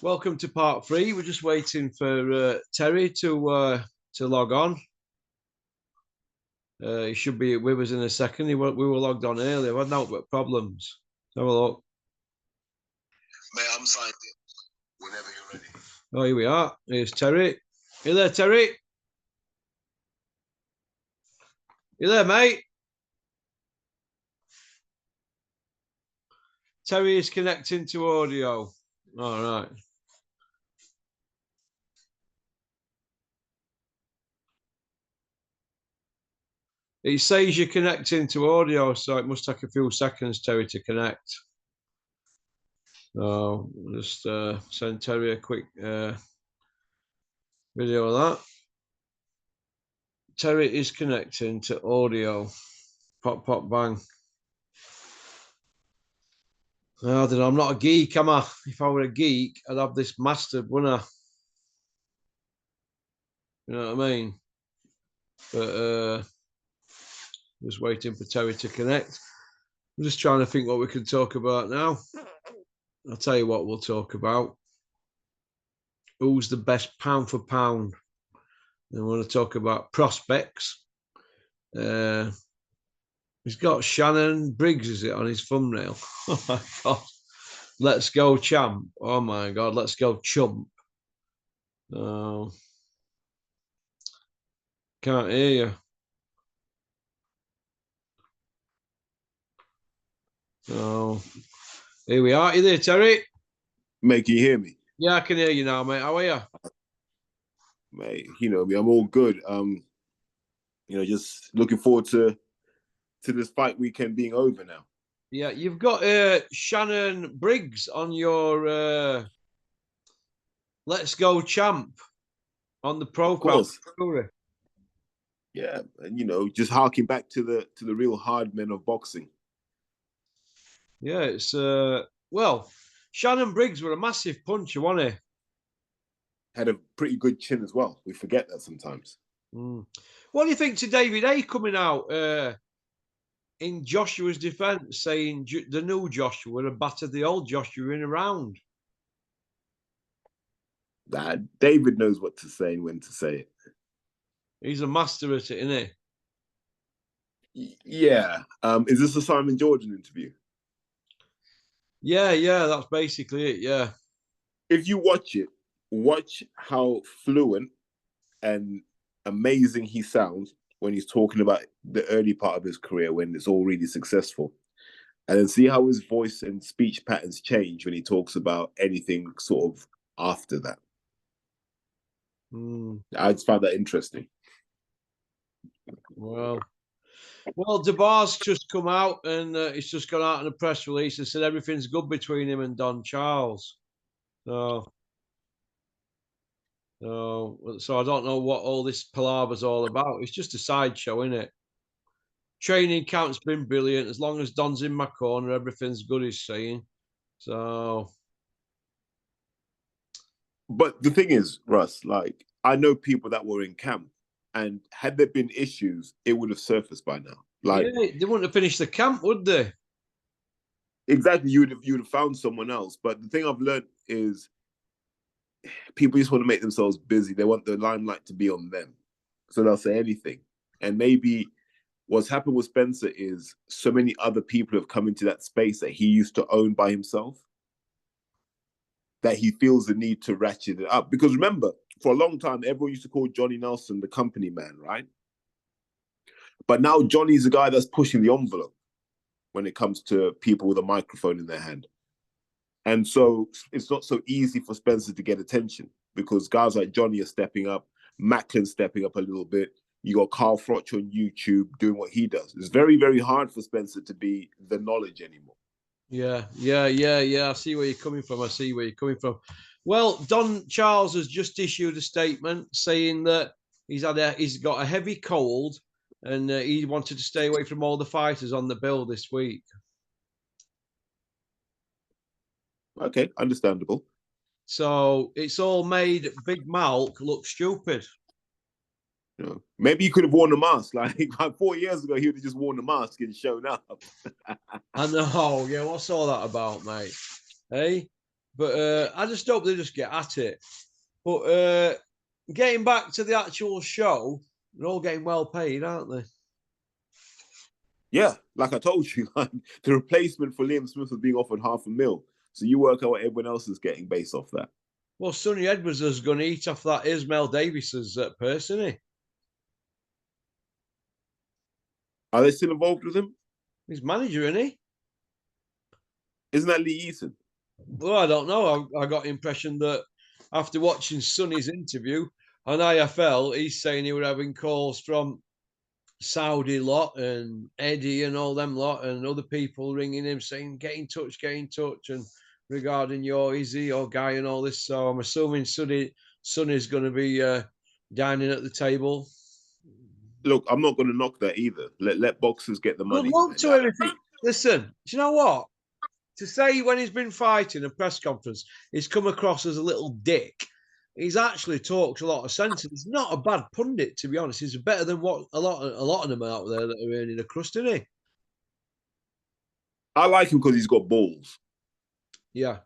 Welcome to part 3. We're just waiting for Terry to log on. He should be with us in a second. We were logged on earlier. We had no problems. Have a look. Mate, I'm signed in whenever you're ready. Oh, here we are. Here's Terry. You there, Terry? You there, mate? Terry is connecting to audio. All right. It says you're connecting to audio, so it must take a few seconds, Terry, to connect. So just send Terry a quick video of that. Terry is connecting to audio. Pop, pop, bang. I don't know. I'm not a geek, am I? If I were a geek, I'd have this mastered, wouldn't I? You know what I mean? But just waiting for Terry to connect. I'm just trying to think what we can talk about now. I'll tell you what we'll talk about. Who's the best pound for pound? And I want to talk about prospects. He's got Shannon Briggs, is it, on his thumbnail? Oh my God. Let's go, champ. Oh my God. Let's go, chump. Can't hear you. So here we are. Are you there, Terry? Mate, can you hear me? Yeah, I can hear you now, mate. How are you? Mate, you know me, I'm all good. Just looking forward to this fight weekend being over now. Yeah, you've got Shannon Briggs on your Let's Go Champ on the profile. Of course. Yeah, and just harking back to the real hard men of boxing. Yeah, it's well, Shannon Briggs were a massive puncher, wasn't he? Had a pretty good chin as well. We forget that sometimes. What do you think to David A coming out in Joshua's defense, saying the new Joshua had battered the old Joshua in a round? David knows what to say and when to say it. He's a master at it, isn't he? Yeah. Is this a Simon Jordan interview? Yeah, that's basically it, yeah. If you watch it, watch how fluent and amazing he sounds when he's talking about the early part of his career when it's all really successful. And then see how his voice and speech patterns change when he talks about anything sort of after that. I just found that interesting. Well, DeBar's just come out and it's just gone out in a press release and said everything's good between him and Don Charles. So I don't know what all this palaver's all about. It's just a sideshow, isn't it? Training camp's been brilliant. As long as Don's in my corner, everything's good, he's saying. So. But the thing is, Russ, like, I know people that were in camp, and had there been issues, it would have surfaced by now. Like, yeah, they wouldn't have finished the camp, would they? Exactly. You would have found someone else. But the thing I've learned is people just want to make themselves busy. They want the limelight to be on them. So they'll say anything. And maybe what's happened with Spencer is so many other people have come into that space that he used to own by himself that he feels the need to ratchet it up. Because remember, for a long time, everyone used to call Johnny Nelson the company man, right? But now Johnny's the guy that's pushing the envelope when it comes to people with a microphone in their hand. And so it's not so easy for Spencer to get attention because guys like Johnny are stepping up, Macklin's stepping up a little bit. You got Carl Froch on YouTube doing what he does. It's very, very hard for Spencer to be the knowledge anymore. Yeah. I see where you're coming from. Well, Don Charles has just issued a statement saying that he's got a heavy cold and he wanted to stay away from all the fighters on the bill this week. Okay, understandable. So it's all made Big Malk look stupid. You know, maybe he could have worn a mask. Like 4 years ago, he would have just worn a mask and shown up. I know. Yeah, what's all that about, mate? Hey? But I just hope they just get at it. But getting back to the actual show, they're all getting well paid, aren't they? Yeah, like I told you, like, the replacement for Liam Smith was being offered $500,000. So you work out what everyone else is getting based off that. Well, Sonny Edwards is going to eat off that Ismail Davis's purse, isn't he? Are they still involved with him? He's manager, isn't he? Isn't that Lee Eaton? Well, I don't know. I got the impression that after watching Sonny's interview on IFL, he's saying he were having calls from Saudi lot and Eddie and all them lot and other people ringing him saying, get in touch, and regarding your Izzy or Guy and all this. So I'm assuming Sonny's going to be dining at the table. Look, I'm not going to knock that either. Let boxers get the money. Good luck to everything. Listen, do you know what? To say when he's been fighting a press conference, he's come across as a little dick. He's actually talks a lot of sense. He's not a bad pundit, to be honest. He's better than what a lot of them out there that are earning a crust, isn't he? I like him because he's got balls. Yeah.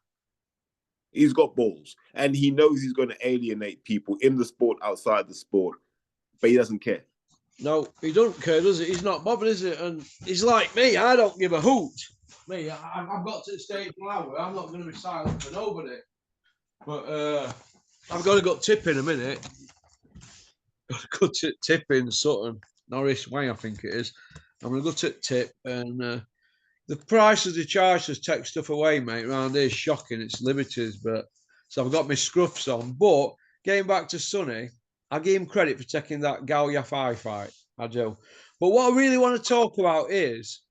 He's got balls. And he knows he's going to alienate people in the sport, outside the sport. But he doesn't care. No, he don't care, does it? He's not bothered, is it? And he's like me. I don't give a hoot. Me, I've got to the stage now where I'm not going to be silent for nobody. But I've got to go tip in a minute. Got to go to tip in Sutton, Norris Way, I think it is. I'm going to go to tip, and the prices they charge us take stuff away, mate. Around here is shocking. It's limited, but so I've got my scruffs on. But getting back to Sonny, I give him credit for taking that Gal Yafai fight. I do. But what I really want to talk about is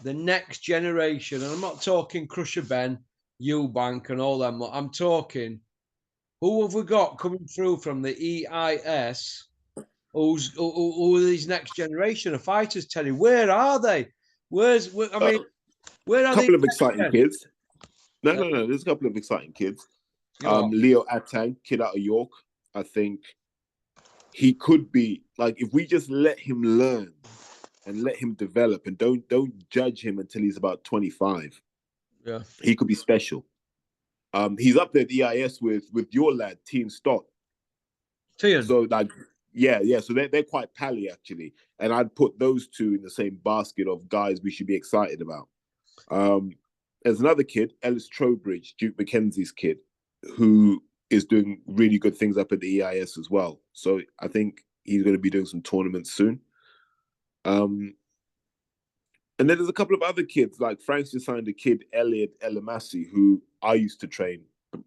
the next generation. And I'm not talking Crusher Ben, Eubank, and all them. I'm talking who have we got coming through from the EIS? Who are these next generation of fighters, Terry? Where are they? Where are they? A couple of exciting kids. No. There's a couple of exciting kids. Leo Atang, kid out of York. I think he could be, like, if we just let him learn and let him develop and don't judge him until he's about 25. Yeah. He could be special. He's up there at the EIS with your lad, Tien Stott. Tien. So, like, yeah. So they're quite pally, actually. And I'd put those two in the same basket of guys we should be excited about. There's another kid, Ellis Trowbridge, Duke McKenzie's kid, who is doing really good things up at the EIS as well. So I think he's going to be doing some tournaments soon. And then there's a couple of other kids, like Frank's just signed a kid, Elliot Elamasi, who I used to train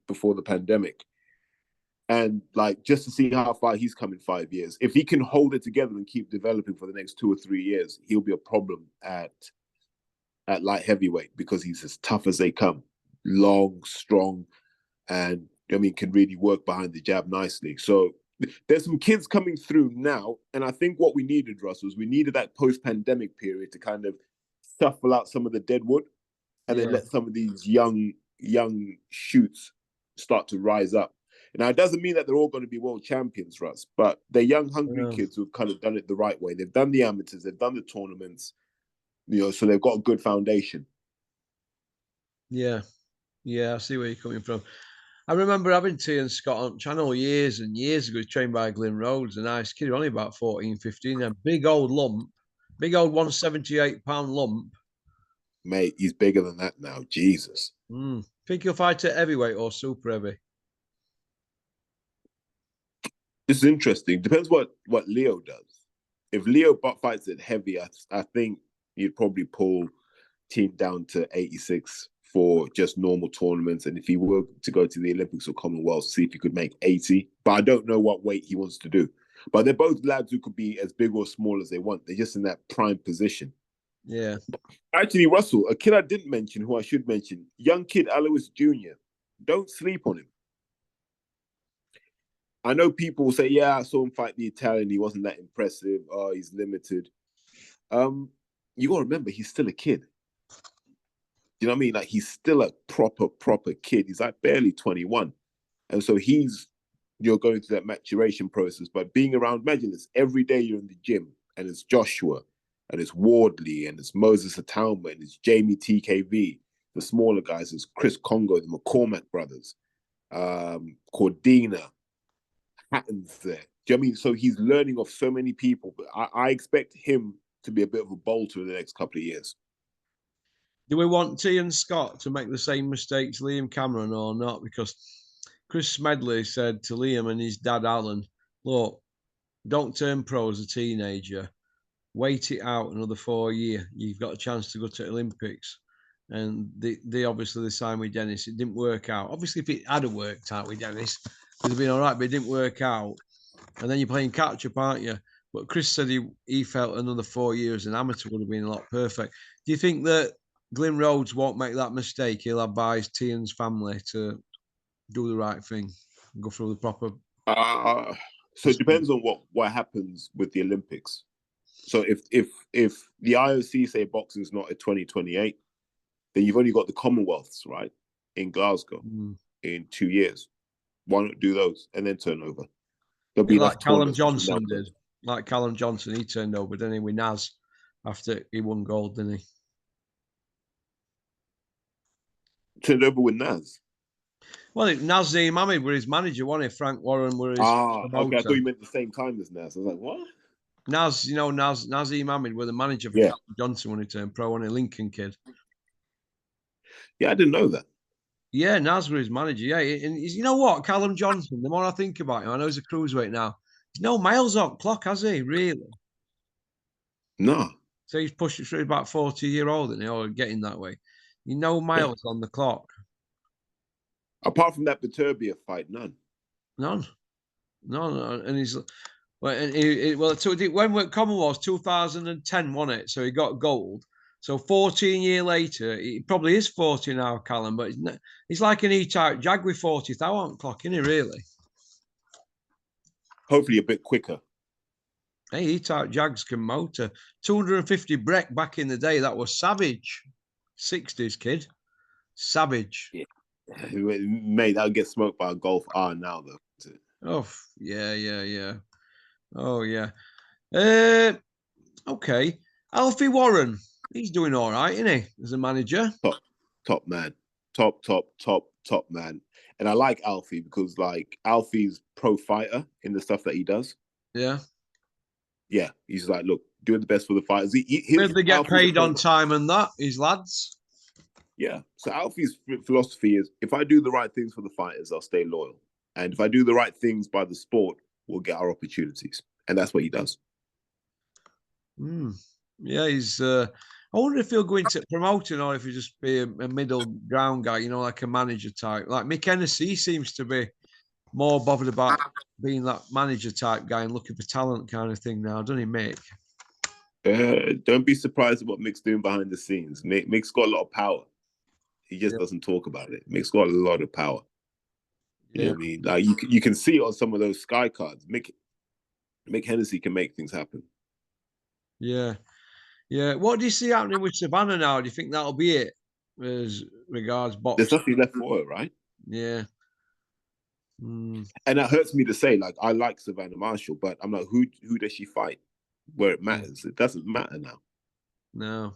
before the pandemic. And like, just to see how far he's come in 5 years. If he can hold it together and keep developing for the next 2 or 3 years, he'll be a problem at light heavyweight because he's as tough as they come. Long, strong, and can really work behind the jab nicely. So there's some kids coming through now. And I think what we needed, Russ, was we needed that post-pandemic period to kind of shuffle out some of the dead wood and then let some of these young shoots start to rise up. Now, it doesn't mean that they're all going to be world champions, Russ, but they're young, hungry kids who've kind of done it the right way. They've done the amateurs, they've done the tournaments, so they've got a good foundation. Yeah, I see where you're coming from. I remember having Tien Scott on channel years and years ago. He trained by Glyn Rhodes, a nice kid, only about 14, 15, a big old lump, big old 178-pound lump. Mate, he's bigger than that now. Jesus. Think he'll fight at heavyweight or super heavy? This is interesting. Depends what Leo does. If Leo fights at heavy, I think he'd probably pull Tien down to 86 for just normal tournaments. And if he were to go to the Olympics or Commonwealth, see if he could make 80. But I don't know what weight he wants to do. But they're both lads who could be as big or small as they want. They're just in that prime position. Yeah. Actually, Russell, a kid I didn't mention, who I should mention, young kid Alois Jr. Don't sleep on him. I know people will say, yeah, I saw him fight the Italian. He wasn't that impressive. Oh, he's limited. You got to remember, he's still a kid. You know what I mean? Like, he's still a proper kid. He's like barely 21. And so he's, going through that maturation process. But being around, imagine this, every day you're in the gym and it's Joshua and it's Wardley and it's Moses Atauma and it's Jamie TKV. the smaller guys. There's Chris Congo, the McCormack brothers, Cordina, Hatton's there. Do you know what I mean? So he's learning off so many people, but I expect him to be a bit of a bolter in the next couple of years. Do we want T and Scott to make the same mistakes Liam Cameron or not? Because Chris Smedley said to Liam and his dad Alan, look, don't turn pro as a teenager. Wait it out another 4 years. You've got a chance to go to Olympics. And they obviously signed with Dennis. It didn't work out. Obviously, if it had worked out with Dennis, it would have been all right, but it didn't work out. And then you're playing catch up, aren't you? But Chris said he felt another 4 years an amateur would have been a lot perfect. Do you think that Glyn Rhodes won't make that mistake? He'll advise Tian's family to do the right thing, go through the proper. So it depends on what happens with the Olympics. So if the IOC say boxing's not at 2028, then you've only got the Commonwealths, right, in Glasgow in 2 years. Why not do those and then turn over? There'll be like Callum Johnson did. Like Callum Johnson, he turned over, didn't he, with Naz after he won gold, didn't he? Turned over with Naz. Well, Nazim Ahmed were his manager, wasn't he? Frank Warren were his promoter. Okay. I thought you meant the same time as Naz. I was like, what? Nazim Ahmed were the manager for Callum Johnson when he turned pro, wasn't he? Lincoln kid. Yeah, I didn't know that. Yeah, Naz was his manager. Yeah, and you know what? Callum Johnson, the more I think about him, I know he's a cruiserweight now. He's no miles on clock, has he, really? No. So he's pushed through about 40-year-old, isn't he, or getting that way. You know, miles on the clock. Apart from that Beterbiev fight, none. None. And he's so when Commonwealth 2010 won it, so he got gold. So 14 years later, he probably is 40 now, Callum, but he's like an E-type Jag with 40,000 clock, isn't he, really? Hopefully a bit quicker. Hey, E-type Jags can motor. 250 brake back in the day, that was savage. 60s kid. Savage. Yeah. Mate, that'll get smoked by a Golf R now, though. Oh, yeah. Oh, yeah. Okay. Alfie Warren. He's doing all right, isn't he, as a manager? Top man. Top man. And I like Alfie because, like, Alfie's pro fighter in the stuff that he does. Yeah. Yeah. He's like, look, doing the best for the fighters. Did they get paid on time and that, his lads? Yeah. So Alfie's philosophy is, if I do the right things for the fighters, I'll stay loyal. And if I do the right things by the sport, we'll get our opportunities. And that's what he does. Yeah, he's... I wonder if he'll go into promoting or if he'll just be a middle ground guy, you know, like a manager type. Like Mick Hennessy seems to be more bothered about being that manager type guy and looking for talent kind of thing now, doesn't he, Mick? Don't be surprised at what Mick's doing behind the scenes. Mick's got a lot of power. He just doesn't talk about it. Mick's got a lot of power. You know what I mean? Like you can see it on some of those Sky cards. Mick Hennessy can make things happen. Yeah. What do you see happening with Savannah now? Do you think that'll be it as regards boxing? There's nothing left for her, right? Yeah. And that hurts me to say. Like, I like Savannah Marshall, but I'm like, who does she fight? Where it matters, it doesn't matter now. No.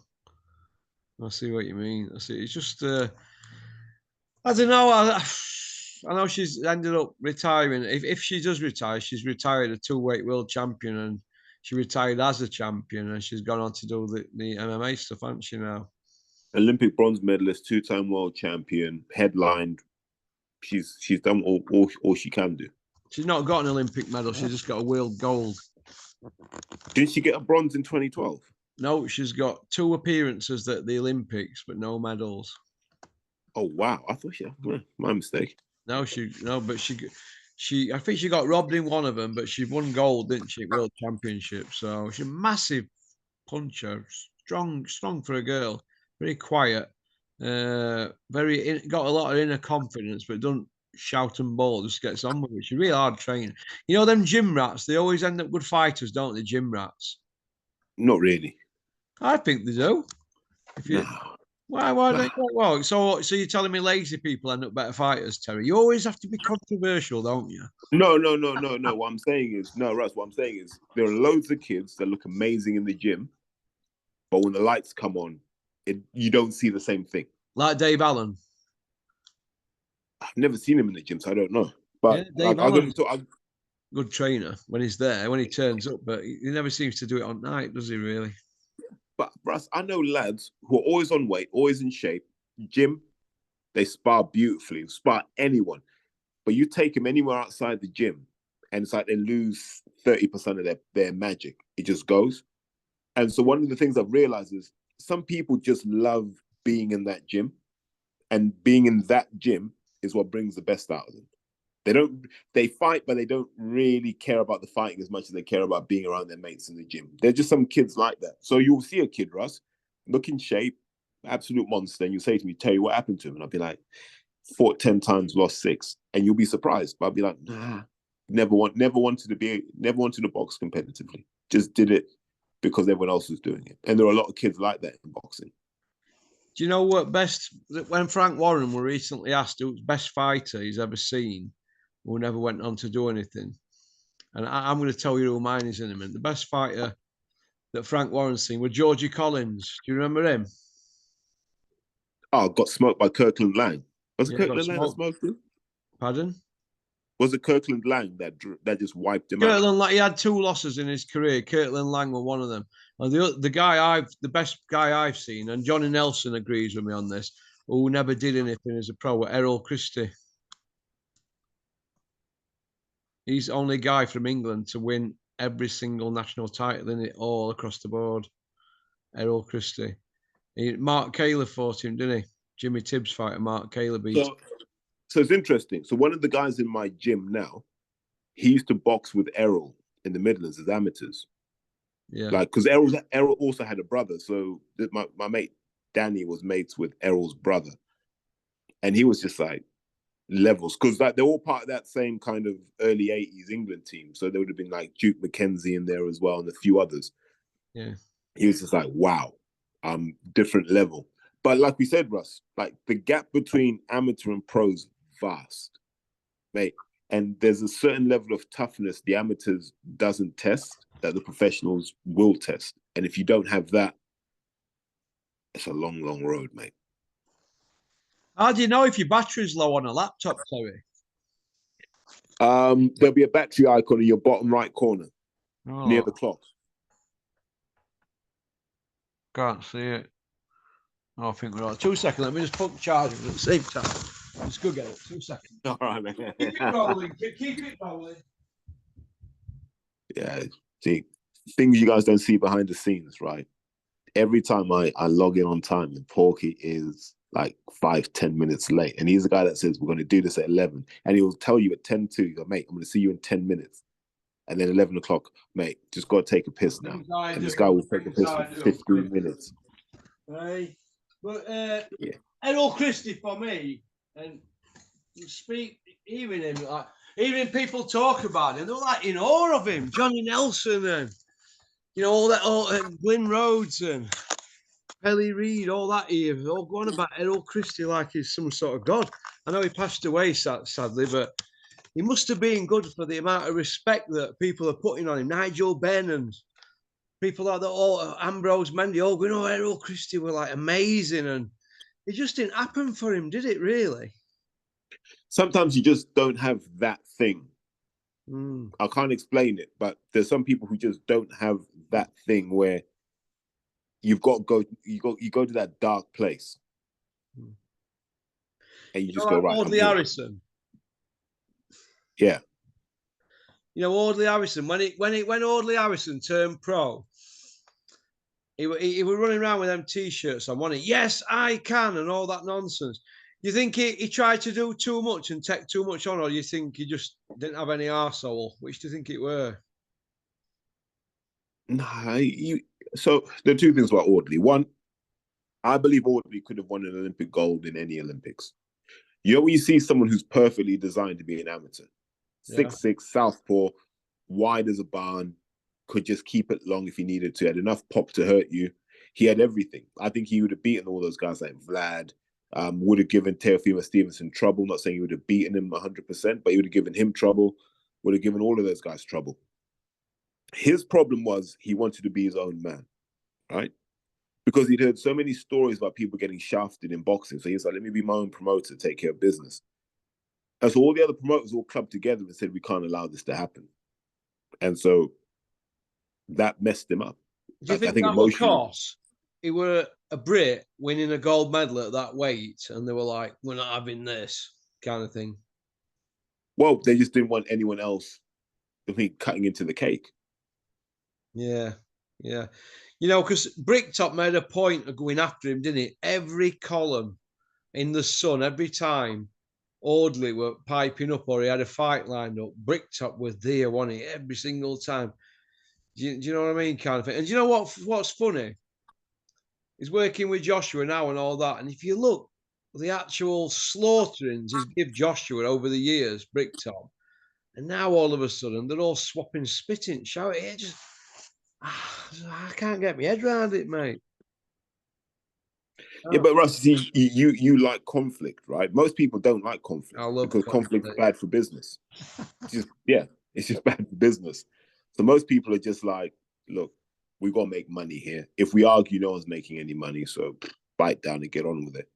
I see what you mean. I see. It's just, I don't know. I know she's ended up retiring. If she does retire, she's retired a 2-weight world champion, and she retired as a champion, and she's gone on to do the MMA stuff, hasn't she now? Olympic bronze medalist, 2-time world champion, headlined. She's done all she can do. She's not got an Olympic medal. She's just got a world gold. Didn't she get a bronze in 2012? No, she's got 2 appearances at the Olympics, but no medals. Oh wow! I thought my mistake. No, but she I think she got robbed in one of them, but she won gold, didn't she? World Championship. So she's a massive puncher, strong for a girl. Very quiet, got a lot of inner confidence, but don't shout and bawl. Just gets on with it. She's really hard training. You know them gym rats. They always end up good fighters, don't they? Gym rats. Not really. I think they do. If you. No. Why don't you? Well, so you're telling me lazy people end up better fighters, Terry? You always have to be controversial, don't you? No. What I'm saying is, Russ, what I'm saying is there are loads of kids that look amazing in the gym, but when the lights come on, you don't see the same thing. Like Dave Allen. I've never seen him in the gym, so I don't know. But yeah, Dave I'm going Allen, to. good trainer when he's there, when he turns up, but he never seems to do it on night, does he? Really? But Russ, I know lads who are always on weight, always in shape. Gym, they spar beautifully, spar anyone. But you take them anywhere outside the gym, and it's like they lose 30% of their magic. It just goes. And so one of the things I've realized is some people just love being in that gym, and being in that gym is what brings the best out of them. They fight, but they don't really care about the fighting as much as they care about being around their mates in the gym. They're just some kids like that. So you'll see a kid, Russ, look in shape, absolute monster, and you say to me, Terry, what happened to him? And I'll be like, fought 10 times, lost 6. And you'll be surprised. But I'll be like, nah, never wanted to box competitively. Just did it because everyone else was doing it. And there are a lot of kids like that in boxing. Do you know what when Frank Warren were recently asked who's best fighter he's ever seen, who never went on to do anything? And I'm going to tell you who mine is in a minute. The best fighter that Frank Warren's seen was Georgie Collins. Do you remember him? Oh, got smoked by Kirkland Lang. Was it Yeah, Kirkland Lang that smoked him? Pardon? Was it Kirkland Lang that just wiped him Kirkland, out? he had 2 losses in his career. Kirkland Lang were one of them. And the best guy I've seen, and Johnny Nelson agrees with me on this, who never did anything as a pro, were Errol Christie. He's the only guy from England to win every single national title in it all across the board. Errol Christie. Mark Caylor fought him, didn't he? Jimmy Tibbs fighter, Mark Caylor beat him. So it's interesting. So one of the guys in my gym now, he used to box with Errol in the Midlands as amateurs. Yeah. Like, because Errol also had a brother. So my mate Danny was mates with Errol's brother. And he was just like levels. Because like they're all part of that same kind of early 80s England team. So there would have been like Duke McKenzie in there as well and a few others. Yeah. He was just like, wow, different level. But like we said, Russ, like the gap between amateur and pros vast, mate. And there's a certain level of toughness the amateurs doesn't test that the professionals will test. And if you don't have that, it's a long, long road, mate. How do you know if your battery's low on a laptop, Terry? There'll be a battery icon in your bottom right corner near the clock. Can't see it. Oh, I think we're on. 2 seconds. Let me just put the charger at the same time. Let's go get it. 2 seconds. All right, man. Keep it rolling. Keep it rolling. Yeah, see, things you guys don't see behind the scenes, right? Every time I log in on time, and Porky is like 5-10 minutes late. And he's the guy that says, we're going to do this at 11. And he'll tell you at 10 to, you go, mate, I'm going to see you in 10 minutes. And then 11 o'clock, mate, just got to take a piss now. And this guy will take a piss for 15 minutes. Hey, but Erol Christie for me, and hearing him, like, hearing people talk about him, they're like in awe of him. Johnny Nelson and, all that, Glyn Rhodes and Pelly Reid, all that here, all going about Erol Christie like he's some sort of god. I know he passed away, sadly, but he must have been good for the amount of respect that people are putting on him. Nigel Benn and people like that, all Ambrose Mendy, all going, oh, Erol Christie were like amazing. And it just didn't happen for him, did it really? Sometimes you just don't have that thing. I can't explain it, but there's some people who just don't have that thing where you've got to go, you go to that dark place. And you just go, right. Audley Harrison. Yeah. Audley Harrison, when Audley Harrison turned pro, he was running around with them T-shirts on, wasn't he? Yes, I can, and all that nonsense. You think he tried to do too much and take too much on, or do you think he just didn't have any arsehole? Which do you think it were? Nah, so there are 2 things about Audley. One, I believe Audley could have won an Olympic gold in any Olympics. When you see someone who's perfectly designed to be an amateur, 6'6", southpaw, wide as a barn, could just keep it long if he needed to, had enough pop to hurt you. He had everything. I think he would have beaten all those guys like Vlad, would have given Teofimo Stevenson trouble. Not saying he would have beaten him 100%, but he would have given him trouble, would have given all of those guys trouble. His problem was he wanted to be his own man, right? because he'd heard so many stories about people getting shafted in boxing. So he's like, let me be my own promoter, take care of business. And so all the other promoters all clubbed together and said, we can't allow this to happen. And so that messed him up. Do you think I think that was emotionally. because he were a Brit winning a gold medal at that weight, and they were like, we're not having this kind of thing? Well, they just didn't want anyone else, I think, cutting into the cake. Yeah, yeah. You know, because Bricktop made a point of going after him, didn't he? Every column in the Sun, every time Audley were piping up or he had a fight lined up, Bricktop was there, wasn't he? Every single time. Do you know what I mean? Kind of thing. And do you know what's funny? He's working with Joshua now and all that. And if you look, the actual slaughterings he's give Joshua over the years, Bricktop, and now all of a sudden they're all swapping, spitting, shouting. It just, I can't get my head around it, mate. Yeah, but Russ, see, you like conflict, right? Most people don't like conflict because conflict is bad for business. It's just bad for business. So most people are just like, look, we got to make money here. If we argue, no one's making any money, so bite down and get on with it.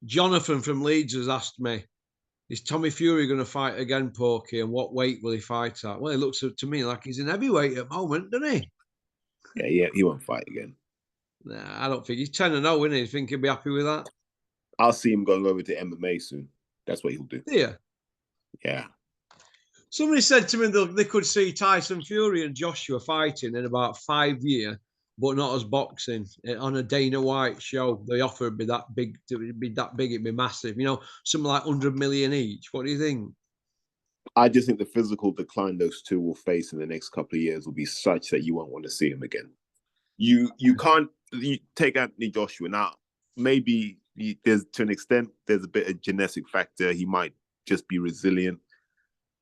Jonathan from Leeds has asked me, is Tommy Fury going to fight again, Porky, and what weight will he fight at? Well, it looks to me like he's in heavyweight at the moment, doesn't he? Yeah, he won't fight again. Nah, I don't think he's 10-0, isn't he? You think he'll be happy with that? I'll see him going over to MMA soon. That's what he'll do. Yeah. Yeah. Somebody said to me they could see Tyson Fury and Joshua fighting in about 5 years, but not as boxing on a Dana White show. The offer would be that big. It'd be massive. You know, something like 100 million each. What do you think? I just think the physical decline those two will face in the next couple of years will be such that you won't want to see him again. You can't take Anthony Joshua now. Maybe there's to an extent there's a bit of genetic factor. He might just be resilient,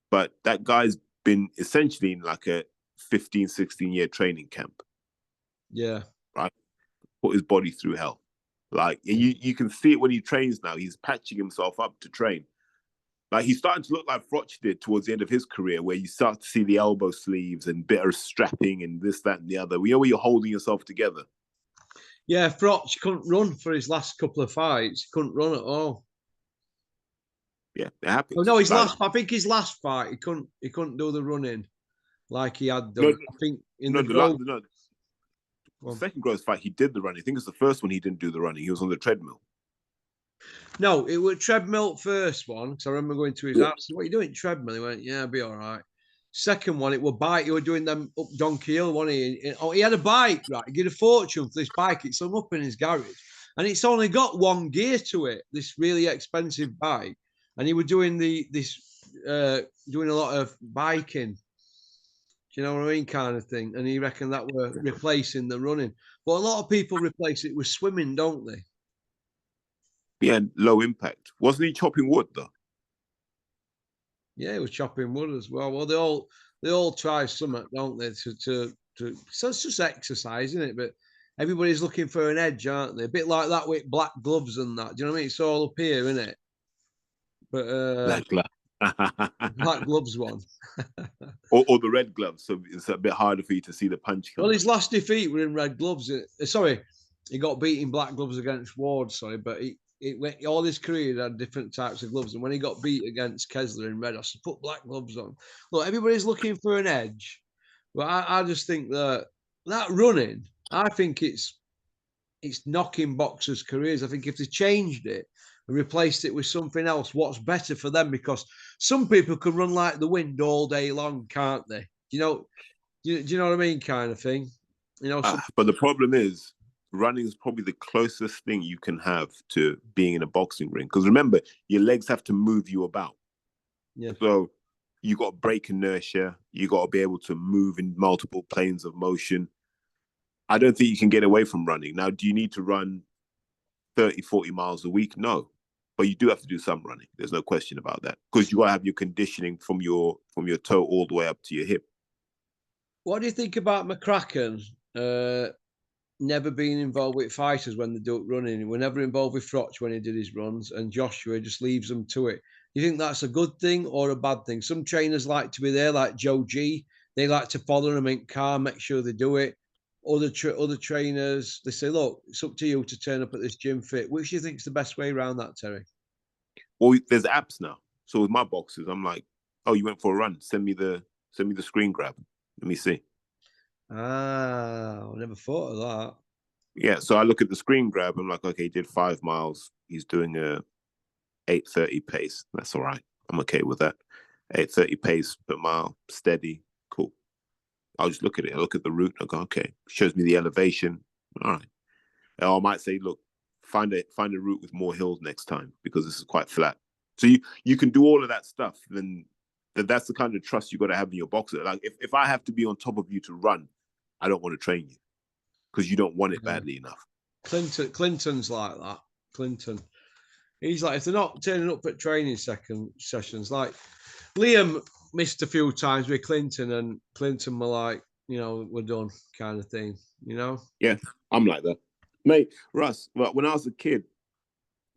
but that guy's been essentially in like a 15, 16-year training camp. Yeah. Right. Put his body through hell. Like you can see it when he trains now. He's patching himself up to train. Like he's starting to look like Froch did towards the end of his career, where you start to see the elbow sleeves and bit of strapping and this, that, and the other. You know, where you're holding yourself together. Yeah, Froch couldn't run for his last couple of fights. He couldn't run at all. Yeah, it happens. Oh, no, I think his last fight, he couldn't do the running like he had done. I think the second Groves fight, he did the running. I think it's the first one he didn't do the running. He was on the treadmill. No, it was treadmill first one. Because I remember going to his house. What are you doing, treadmill? He went, yeah, I'll be all right. Second one, it was bike. He was doing them up Donkey Hill, wasn't he? He had a bike, right? He did a fortune for this bike. It's hung up in his garage. And it's only got one gear to it, this really expensive bike. And he was doing doing a lot of biking. Do you know what I mean? Kind of thing. And he reckoned that were replacing the running. But a lot of people replace it with swimming, don't they? Yeah, low impact. Wasn't he chopping wood though? Yeah, he was chopping wood as well. Well, they all try something, don't they? So it's just exercise, isn't it? But everybody's looking for an edge, aren't they? A bit like that with black gloves and that. Do you know what I mean? It's all up here, isn't it? But black gloves one. or the red gloves, so it's a bit harder for you to see the punch. Well, his last defeat were in red gloves. Sorry, he got beat in black gloves against Ward. Sorry, but it went all his career. He had different types of gloves, and when he got beat against Kessler in red, I said, "Put black gloves on." Look, everybody's looking for an edge, but I just think that running, I think it's knocking boxers' careers. I think if they changed it and replaced it with something else, what's better for them? Because some people can run like the wind all day long, can't they? Do you know what I mean? Kind of thing. You know. But the problem is, running is probably the closest thing you can have to being in a boxing ring. Because remember, your legs have to move you about. Yeah. So you got to break inertia. You got to be able to move in multiple planes of motion. I don't think you can get away from running. Now, do you need to run 30, 40 miles a week? No. But you do have to do some running. There's no question about that. Because you got to have your conditioning from your toe all the way up to your hip. What do you think about McCracken never being involved with fighters when they do running? He was never involved with Froch when he did his runs, and Joshua just leaves them to it. You think that's a good thing or a bad thing? Some trainers like to be there, like Joe G. They like to follow them in car, make sure they do it. other trainers, they say, look, it's up to you to turn up at this gym fit. Which do you think is the best way around that, Terry? Well, there's apps now. So with my boxes, I'm like, oh, you went for a run. Send me the screen grab. Let me see. Ah, I never thought of that. Yeah, so I look at the screen grab. I'm like, okay, he did 5 miles. He's doing a 8:30 pace. That's all right. I'm okay with that. 8:30 pace per mile, steady, cool. I'll just look at it. I look at the route. I go, okay. Shows me the elevation. All right. Or I might say, look, find a route with more hills next time because this is quite flat. So you can do all of that stuff. Then that's the kind of trust you got to have in your boxer. Like if I have to be on top of you to run, I don't want to train you because you don't want it badly enough. Clinton's like that. Clinton. He's like, if they're not turning up at training sessions, like Liam missed a few times with Clinton, and Clinton were like, we're done kind of thing, Yeah, I'm like that. Mate, Russ, well, when I was a kid,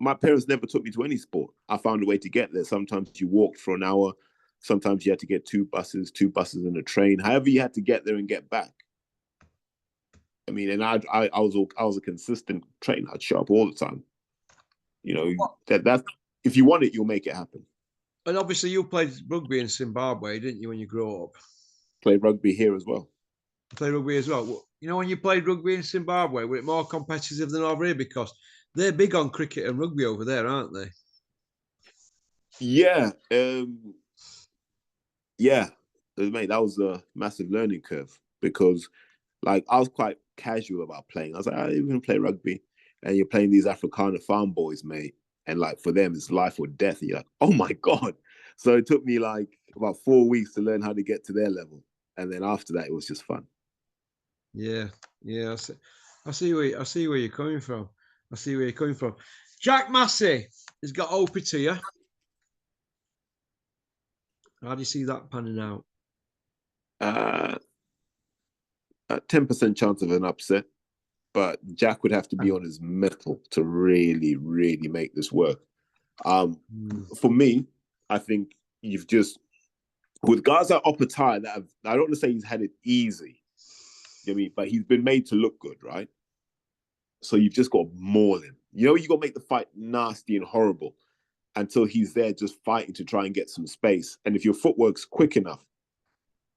my parents never took me to any sport. I found a way to get there. Sometimes you walked for an hour. Sometimes you had to get two buses and a train. However you had to get there and get back. I mean, and I was a consistent trainer. I'd show up all the time. That's if you want it, you'll make it happen. And obviously, you played rugby in Zimbabwe, didn't you, when you grew up? Played rugby here as well. Played rugby as well. When you played rugby in Zimbabwe, were it more competitive than over here? Because they're big on cricket and rugby over there, aren't they? Yeah. Yeah. Mate, that was a massive learning curve because, like, I was quite casual about playing. I was like, I even play rugby. And you're playing these Afrikaner farm boys, mate. And, like, for them, it's life or death. And you're like, oh, my God. So it took me, like, about 4 weeks to learn how to get to their level. And then after that, it was just fun. Yeah. I see where you're coming from. Jack Massey has got Opie to you. How do you see that panning out? 10% chance of an upset, but Jack would have to be on his mettle to really, really make this work. For me, I think you've just, with guys like Opatai, I don't want to say he's had it easy, you know what I mean? But he's been made to look good, right? So you've just got to maul him. You got to make the fight nasty and horrible until he's there just fighting to try and get some space. And if your footwork's quick enough,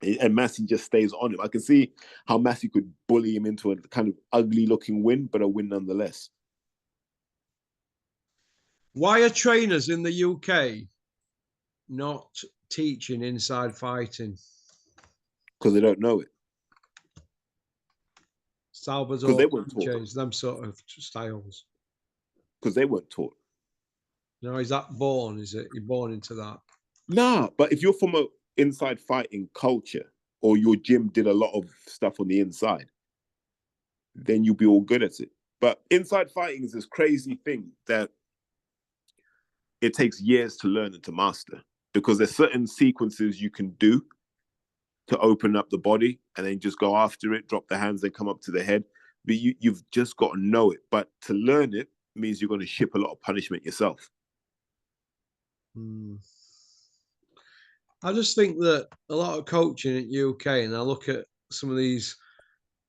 and Massey just stays on him, I can see how Massey could bully him into a kind of ugly-looking win, but a win nonetheless. Why are trainers in the UK not teaching inside fighting? Because they don't know it. Salvador they weren't change them sort of styles. Because they weren't taught. No, is that born? Is it? You're born into that? Nah, but if you're from a inside fighting culture, or your gym did a lot of stuff on the inside, then you'll be all good at it. But inside fighting is this crazy thing that it takes years to learn and to master, because there's certain sequences you can do to open up the body and then just go after it, drop the hands, then come up to the head. But you've just got to know it. But to learn it means you're going to ship a lot of punishment yourself. I just think that a lot of coaching in UK, and I look at some of these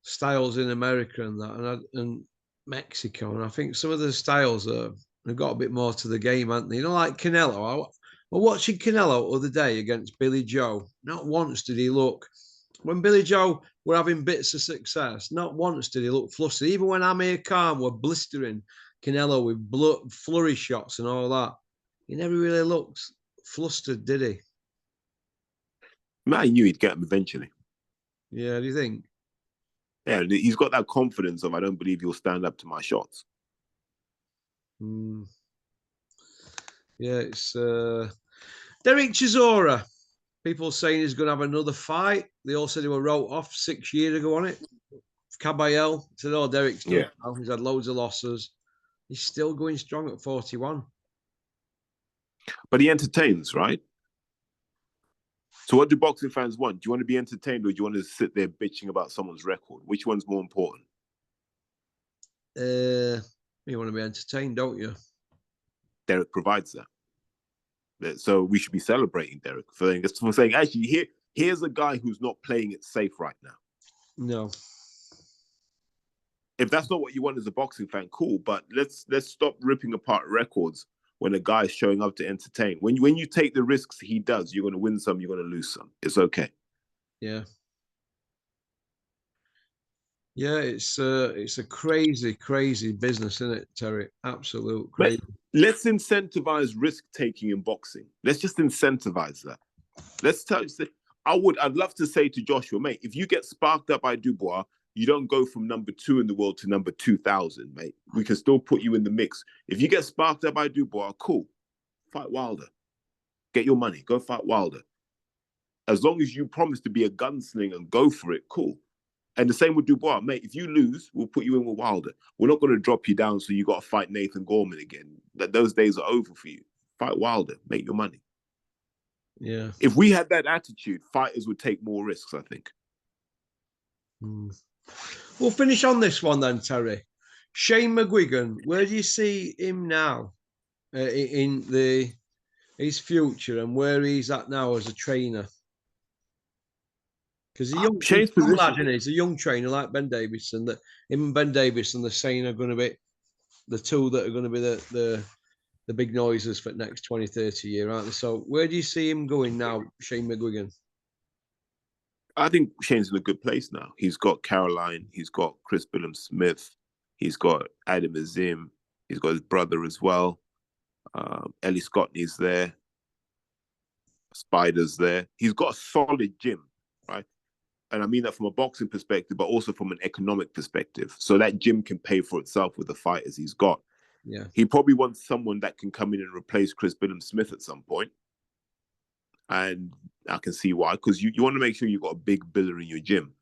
styles in America and that, and Mexico, and I think some of the styles have got a bit more to the game, haven't they? Like Canelo. We're watching Canelo the other day against Billy Joe. Not once did he look, when Billy Joe were having bits of success, not once did he look flustered. Even when Amir Khan were blistering Canelo with flurry shots and all that, he never really looked flustered, did he? I knew he'd get him eventually. Yeah, do you think? Yeah, he's got that confidence of, I don't believe you'll stand up to my shots. Yeah, it's Derek Chisora. People saying he's going to have another fight. They all said he were wrote off 6 years ago on it. Caballel said, "Oh, Derek's done. Yeah. He's had loads of losses. He's still going strong at 41." But he entertains, right? So what do boxing fans want? Do you want to be entertained, or do you want to sit there bitching about someone's record? Which one's more important? You want to be entertained, don't you? Derek provides that. So we should be celebrating Derek for saying, actually, here's a guy who's not playing it safe right now. No. If that's not what you want as a boxing fan, cool. But let's stop ripping apart records when a guy's showing up to entertain. When you take the risks he does, you're going to win some, you're going to lose some. It's okay. Yeah. Yeah, it's a crazy, crazy business, isn't it, Terry? Absolute crazy. Let's incentivize risk taking in boxing. Let's just incentivize that. I'd love to say to Joshua, mate, if you get sparked up by Dubois, you don't go from number 2 in the world to number 2,000, mate. We can still put you in the mix. If you get sparked up by Dubois, cool. Fight Wilder. Get your money. Go fight Wilder. As long as you promise to be a gunslinger and go for it, cool. And the same with Dubois, mate. If you lose, we'll put you in with Wilder. We're not going to drop you down so you got to fight Nathan Gorman again. Those days are over for you. Fight Wilder. Make your money. Yeah. If we had that attitude, fighters would take more risks, I think. We'll finish on this one then, Terry. Shane McGuigan, where do you see him now in his future and where he's at now as a trainer? Because he's a young trainer like Ben Davison. That him and Ben Davison, they're saying are going to be the two that are going to be the big noises for the next 20, 30 years, aren't they? So where do you see him going now, Shane McGuigan? I think Shane's in a good place now. He's got Caroline, he's got Chris Billum-Smith, he's got Adam Azim, he's got his brother as well. Ellie Scottney's there. Spider's there. He's got a solid gym, right? And I mean that from a boxing perspective, but also from an economic perspective. So that gym can pay for itself with the fighters he's got. Yeah. He probably wants someone that can come in and replace Chris Billum-Smith at some point. And I can see why, because you want to make sure you've got a big biller in your gym.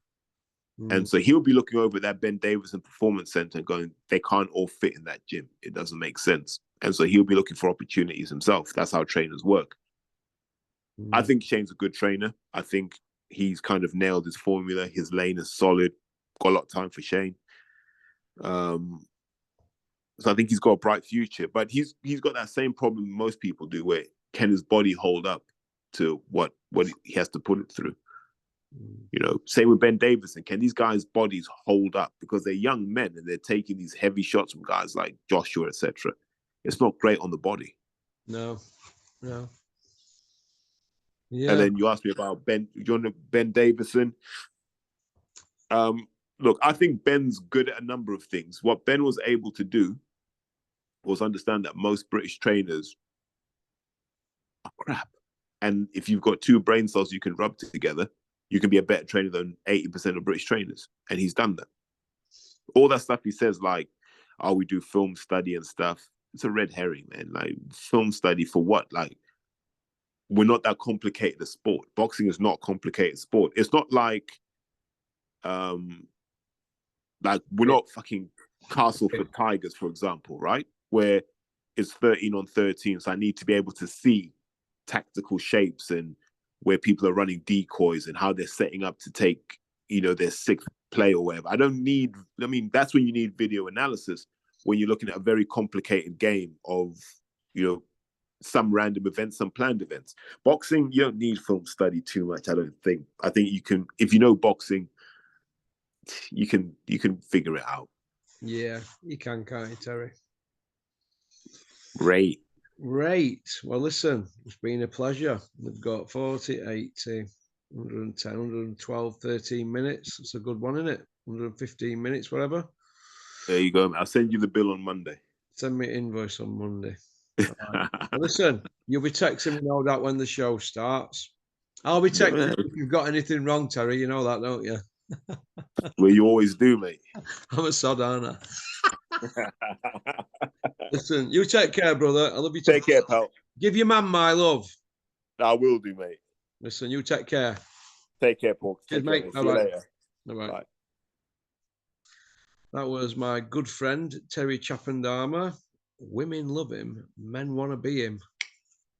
And so he'll be looking over that Ben Davison Performance Center and going, they can't all fit in that gym. It doesn't make sense. And so he'll be looking for opportunities himself. That's how trainers work. I think Shane's a good trainer. I think he's kind of nailed his formula. His lane is solid. Got a lot of time for Shane. So I think he's got a bright future. But he's got that same problem most people do, where can his body hold up to what he has to put it through? You know, same with Ben Davison. Can these guys' bodies hold up? Because they're young men and they're taking these heavy shots from guys like Joshua, etc. It's not great on the body. No. Yeah. And then you asked me about Ben Davison. Look, I think Ben's good at a number of things. What Ben was able to do was understand that most British trainers are crap. And if you've got two brain cells you can rub together, you can be a better trainer than 80% of British trainers. And he's done that. All that stuff he says, like, oh, we do film study and stuff. It's a red herring, man. Like, film study for what? Like, we're not that complicated a sport. Boxing is not a complicated sport. It's not like we're not fucking Castleford Tigers, for example, right? Where it's 13 on 13. So I need to be able to see tactical shapes and where people are running decoys and how they're setting up to take, their sixth play or whatever. That's when you need video analysis, when you're looking at a very complicated game of, some random events, some planned events. Boxing, you don't need film study too much, I don't think. I think you can, if you know boxing, you can figure it out. Yeah, you can, can't you, Terry? Great. Well, listen, it's been a pleasure. We've got 40, 80, 110, 112, 13 minutes. It's a good one, isn't it? 115 minutes, whatever. There you go, man. I'll send you the bill on Monday. Send me an invoice on Monday. Right. Well, listen, you'll be texting me no doubt when the show starts. I'll be texting you if you've got anything wrong, Terry. You know that, don't you? Well, you always do, mate. I'm a sod, aren't I? Listen, you take care, brother. I love you. Take care, pal. Give your man my love. I will do, mate. Listen, you take care. Take care, Paul. Cheers, mate. See you later. Bye-bye. Bye. That was my good friend, Terry Chappendama. Women love him. Men want to be him.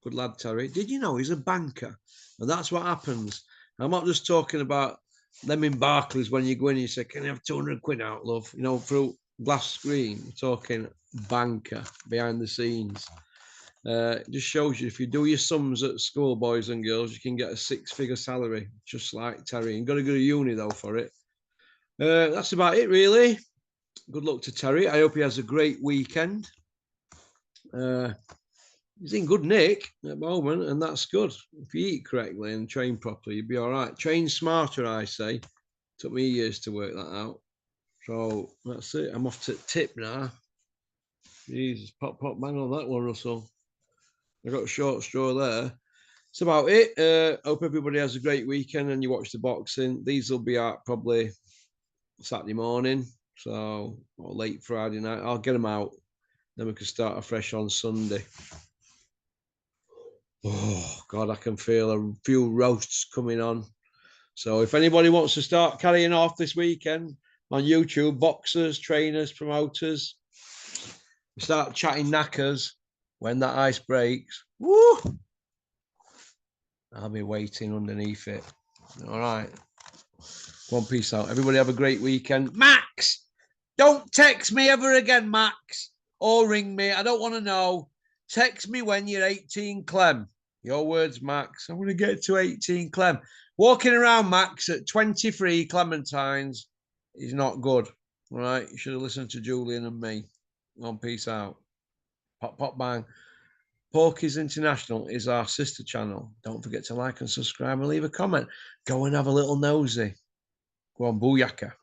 Good lad, Terry. Did you know he's a banker? And that's what happens. I'm not just talking about them in Barclays when you go in and you say, can you have 200 quid out, love? Through glass screen. We're talking banker behind the scenes. It just shows you if you do your sums at school, boys and girls, you can get a 6-figure salary, just like Terry. You've got to go to uni, though, for it. That's about it, really. Good luck to Terry. I hope he has a great weekend. He's in good nick at the moment, and that's good. If you eat correctly and train properly, you'll be all right. Train smarter, I say. Took me years to work that out. So that's it. I'm off to tip now. Jesus, pop bang on that one, Russell. I got a short straw there. That's about it. Hope everybody has a great weekend and you watch the boxing. These will be out probably Saturday morning, or late Friday night. I'll get them out. Then we can start afresh on Sunday. Oh, God, I can feel a few roasts coming on. So if anybody wants to start carrying off this weekend on YouTube, boxers, trainers, promoters, start chatting knackers when that ice breaks. Woo! I'll be waiting underneath it. All right. One piece out. Everybody have a great weekend. Max, don't text me ever again, Max, or ring me. I don't want to know. Text me when you're 18, Clem. Your words, Max. I'm going to get to 18, Clem. Walking around, Max, at 23 Clementines is not good. All right. You should have listened to Julian and me. One piece out. Pop, bang. Porky's International is our sister channel. Don't forget to like and subscribe and leave a comment. Go and have a little nosy. Go on, booyaka.